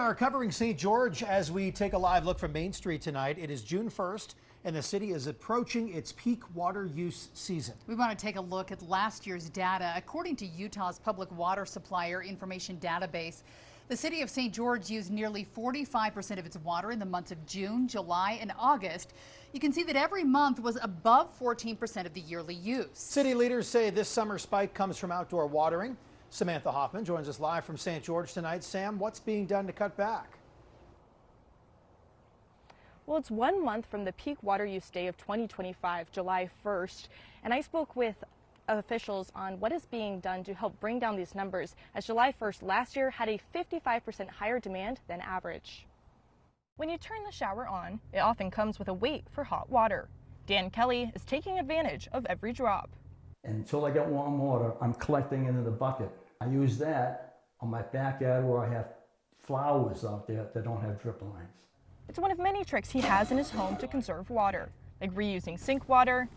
are covering St. George as we take a live look from Main Street tonight. It is June 1st and the city is approaching its peak water use season. We want to take a look at last year's data. According to Utah's public water supplier information database, the city of St. George used nearly 45% of its water in the months of June, July, and August. You can see that every month was above 14% of the yearly use. City leaders say this summer spike comes from outdoor watering. Samantha Hoffman joins us live from St. George tonight. Sam, what's being done to cut back? Well, it's 1 month from the peak water use day of 2025, July 1st, and I spoke with officials on what is being done to help bring down these numbers, as July 1st last year had a 55% higher demand than average. When you turn the shower on, it often comes with a wait for hot water. Dan Kelly is taking advantage of every drop. Until I get warm water, I'm collecting into the bucket. I use that on my backyard where I have flowers out there that don't have drip lines. It's one of many tricks he has in his home to conserve water, like reusing sink water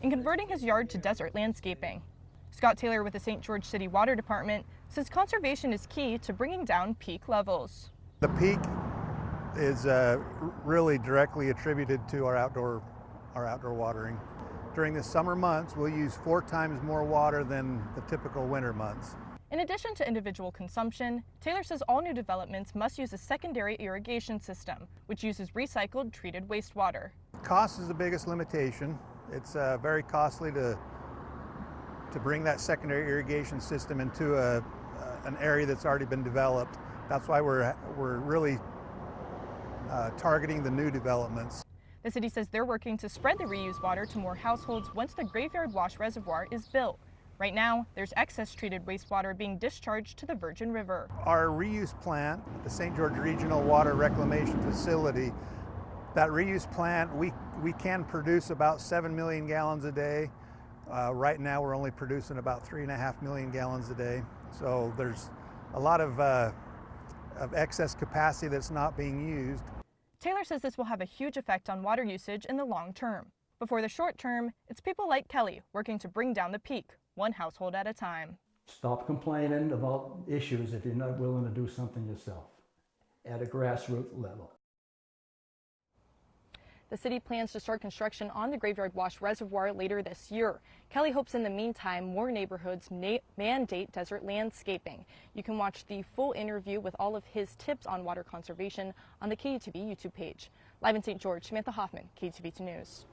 and converting his yard to desert landscaping. Scott Taylor with the St. George City Water Department says conservation is key to bringing down peak levels. The peak is really directly attributed to our outdoor watering. During the summer months, we'll use 4 times more water than the typical winter months. In addition to individual consumption, Taylor says all new developments must use a secondary irrigation system, which uses recycled treated wastewater. Cost is the biggest limitation. It's very costly to bring that secondary irrigation system into an area that's already been developed. That's why we're really targeting the new developments. The city says they're working to spread the reused water to more households once the Graveyard Wash Reservoir is built. Right now, there's excess treated wastewater being discharged to the Virgin River. Our reuse plant, the St. George Regional Water Reclamation Facility, that reuse plant, we can produce about 7 million gallons a day. Right now, we're only producing about 3.5 million gallons a day. So there's a lot of excess capacity that's not being used. Taylor says this will have a huge effect on water usage in the long term. But for the short term, it's people like Kelly working to bring down the peak, one household at a time. Stop complaining about issues if you're not willing to do something yourself at a grassroots level. The city plans to start construction on the Graveyard Wash Reservoir later this year. Kelly hopes in the meantime more neighborhoods mandate desert landscaping. You can watch the full interview with all of his tips on water conservation on the KUTV YouTube page. Live in St. George, Samantha Hoffman, KUTV 2 News.